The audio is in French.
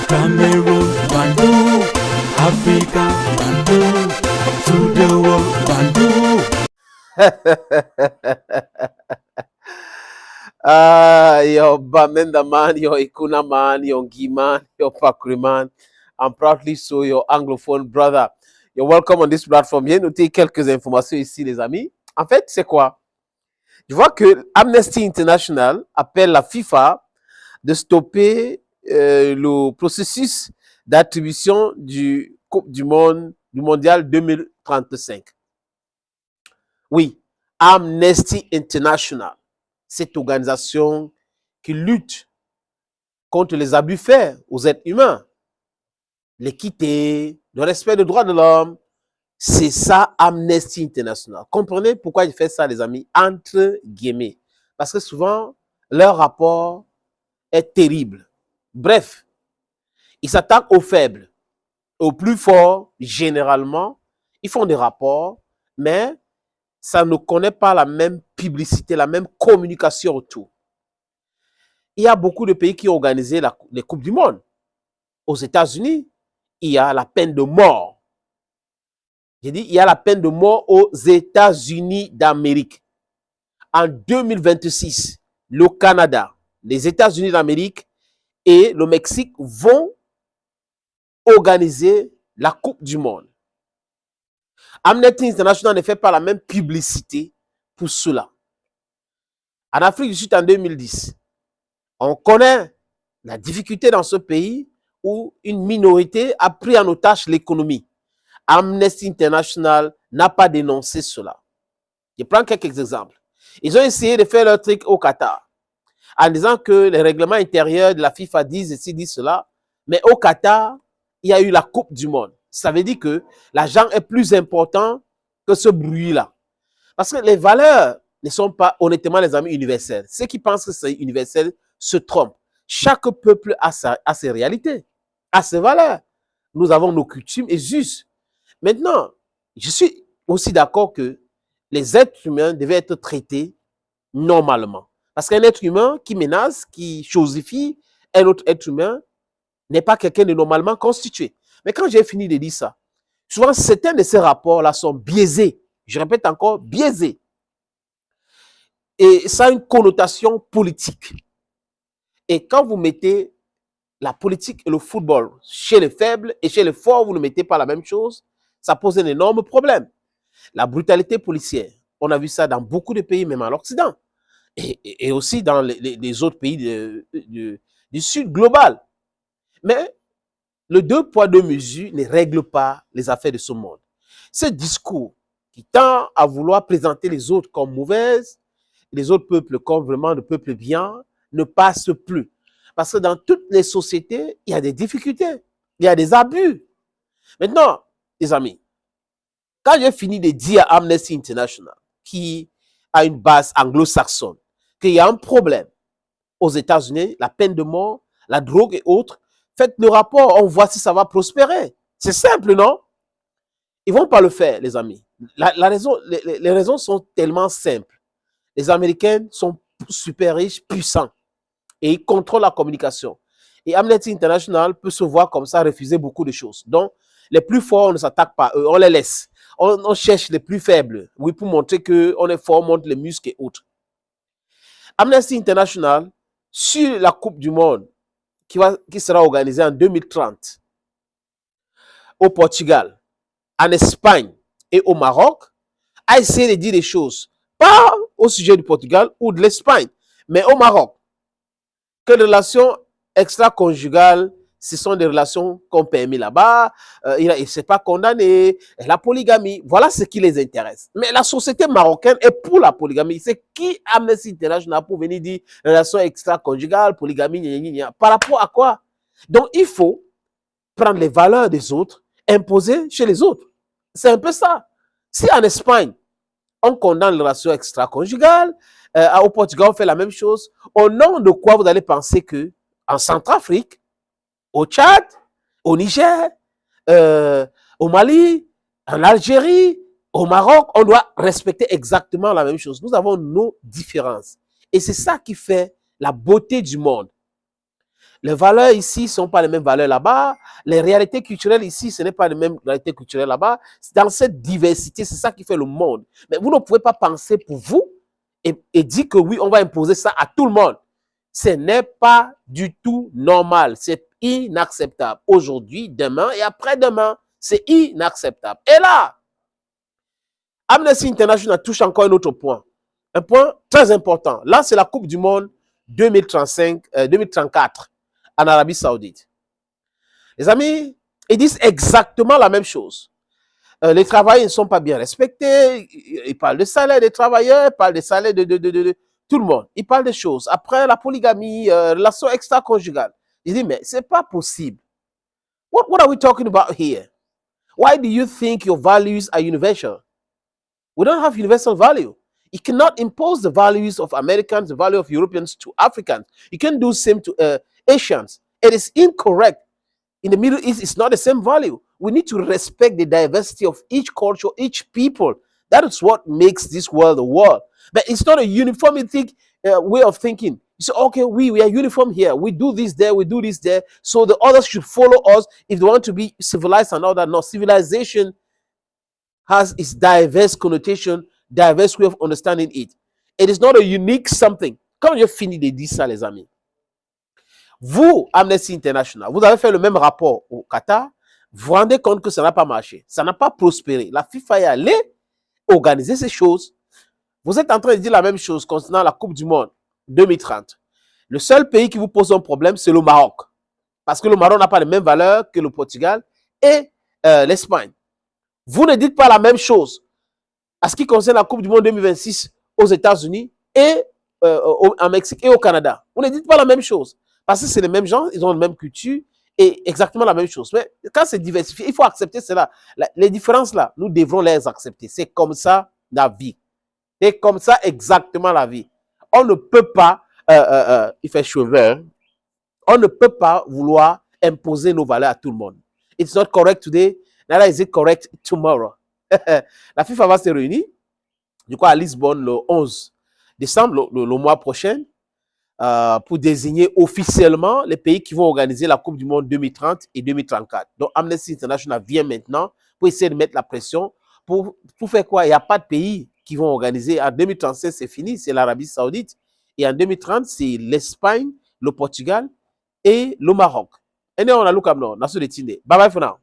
Cameroon, Bandung, Africa, Bandung, to the world, Bandung. Your Bamenda man, your Ikuna man, your Gi man, your Pakri man. I'm proudly so your anglophone brother. You're welcome on this platform. Viens noter quelques informations ici, les amis. En fait, c'est quoi? Je vois que Amnesty International appelle la FIFA de stopper le processus d'attribution du Coupe du Monde, du Mondial 2035. Oui, Amnesty International, cette organisation qui lutte contre les abus faits aux êtres humains, l'équité, le respect des droits de l'homme, c'est ça Amnesty International. Comprenez pourquoi il fait ça, les amis, entre guillemets. Parce que souvent, leur rapport est terrible. Bref, ils s'attaquent aux faibles, aux plus forts, généralement. Ils font des rapports, mais ça ne connaît pas la même publicité, la même communication autour. Il y a beaucoup de pays qui ont organisé les Coupes du Monde. Aux États-Unis, il y a la peine de mort. J'ai dit, il y a la peine de mort aux États-Unis d'Amérique. En 2026, le Canada, les États-Unis d'Amérique et le Mexique vont organiser la Coupe du Monde. Amnesty International ne fait pas la même publicité pour cela. En Afrique du Sud, en 2010, on connaît la difficulté dans ce pays où une minorité a pris en otage l'économie. Amnesty International n'a pas dénoncé cela. Je prends quelques exemples. Ils ont essayé de faire leur truc au Qatar en disant que les règlements intérieurs de la FIFA disent ceci, disent cela. Mais au Qatar, il y a eu la Coupe du Monde. Ça veut dire que l'argent est plus important que ce bruit-là. Parce que les valeurs ne sont pas honnêtement, les amis, universelles. Ceux qui pensent que c'est universel se trompent. Chaque peuple a ses réalités, a ses valeurs. Nous avons nos coutumes et us. Maintenant, je suis aussi d'accord que les êtres humains devaient être traités normalement. Parce qu'un être humain qui menace, qui chosifie un autre être humain, n'est pas quelqu'un de normalement constitué. Mais quand j'ai fini de dire ça, souvent certains de ces rapports-là sont biaisés. Je répète encore, biaisés. Et ça a une connotation politique. Et quand vous mettez la politique et le football chez les faibles et chez les forts, vous ne mettez pas la même chose, ça pose un énorme problème. La brutalité policière, on a vu ça dans beaucoup de pays, même à l'Occident, et aussi dans les autres pays du Sud global. Mais le 2 poids 2 mesures ne règle pas les affaires de ce monde. Ce discours qui tend à vouloir présenter les autres comme mauvaises, les autres peuples comme vraiment de peuples bien, ne passe plus. Parce que dans toutes les sociétés, il y a des difficultés, il y a des abus. Maintenant, les amis, quand j'ai fini de dire à Amnesty International, qui a une base anglo-saxonne, qu'il y a un problème aux États-Unis, la peine de mort, la drogue et autres, faites le rapport, on voit si ça va prospérer. C'est simple, non? Ils ne vont pas le faire, les amis. Les raisons sont tellement simples. Les Américains sont super riches, puissants, et ils contrôlent la communication. Et Amnesty International peut se voir comme ça, refuser beaucoup de choses. Donc, les plus forts, on ne s'attaque pas à eux, on les laisse. On cherche les plus faibles, oui, pour montrer qu'on est fort, on montre les muscles et autres. Amnesty International, sur la Coupe du Monde, qui sera organisée en 2030, au Portugal, en Espagne et au Maroc, a essayé de dire des choses, pas au sujet du Portugal ou de l'Espagne, mais au Maroc, que les relations extra-conjugales, ce sont des relations qu'on permet là-bas, et c'est pas condamné, la polygamie, voilà ce qui les intéresse. Mais la société marocaine est pour la polygamie. C'est qui Amnesty International pour venir dire relations extra-conjugales, polygamie, gna, gna, gna. Par rapport à quoi? Donc, il faut prendre les valeurs des autres, imposer chez les autres. C'est un peu ça. Si en Espagne, on condamne les relations extra-conjugales, au Portugal, on fait la même chose, au nom de quoi vous allez penser que en Centrafrique, au Tchad, au Niger, au Mali, en Algérie, au Maroc, on doit respecter exactement la même chose. Nous avons nos différences. Et c'est ça qui fait la beauté du monde. Les valeurs ici ne sont pas les mêmes valeurs là-bas. Les réalités culturelles ici, ce n'est pas les mêmes réalités culturelles là-bas. Dans cette diversité, c'est ça qui fait le monde. Mais vous ne pouvez pas penser pour vous et dire que oui, on va imposer ça à tout le monde. Ce n'est pas du tout normal. C'est inacceptable. Aujourd'hui, demain et après-demain, c'est inacceptable. Et là, Amnesty International touche encore un autre point. Un point très important. Là, c'est la Coupe du Monde 2034 en Arabie Saoudite. Les amis, ils disent exactement la même chose. Les travailleurs ne sont pas bien respectés. Ils parlent de salaire des travailleurs, ils parlent des salaires de tout le monde. Ils parlent des choses. Après, la polygamie, relation extra-conjugale. Ils disent, mais ce n'est pas possible. What are we talking about here? Why do you think your values are universal? We don't have universal value. You cannot impose the values of Americans, the value of Europeans to Africans. You can do the same to Asians. It is incorrect. In the Middle East, it's not the same value. We need to respect the diversity of each culture, each people. That is what makes this world a world. But it's not a uniform way of thinking. You say, okay, we are uniform here. We do this there, we do this there. So the others should follow us if they want to be civilized and all that. No, civilization has its diverse connotation, diverse way of understanding it. It is not a unique something. Quand j'ai fini de dire ça, les amis, vous, Amnesty International, vous avez fait le même rapport au Qatar, vous vous rendez compte que ça n'a pas marché, ça n'a pas prospéré. La FIFA est allée organiser ces choses. Vous êtes en train de dire la même chose concernant la Coupe du Monde 2030. Le seul pays qui vous pose un problème, c'est le Maroc. Parce que le Maroc n'a pas les mêmes valeurs que le Portugal et l'Espagne. Vous ne dites pas la même chose à ce qui concerne la Coupe du Monde 2026 aux États-Unis et en Mexique et au Canada. Vous ne dites pas la même chose. Parce que c'est les mêmes gens, ils ont la même culture et exactement la même chose. Mais quand c'est diversifié, il faut accepter cela. Les différences là, nous devrons les accepter. C'est comme ça la vie. C'est comme ça exactement la vie. On ne peut pas, il fait chaud, on ne peut pas vouloir imposer nos valeurs à tout le monde. It's not correct today, neither is it correct tomorrow. La FIFA va se réunir, du coup, à Lisbonne le 11 décembre, le mois prochain, pour désigner officiellement les pays qui vont organiser la Coupe du Monde 2030 et 2034. Donc, Amnesty International vient maintenant pour essayer de mettre la pression pour faire quoi? Il n'y a pas de pays qui vont organiser. En 2036, c'est fini, c'est l'Arabie Saoudite. Et en 2030, c'est l'Espagne, le Portugal et le Maroc. Et nous, on a l'occasion, on a ce détiné. Bye bye for now.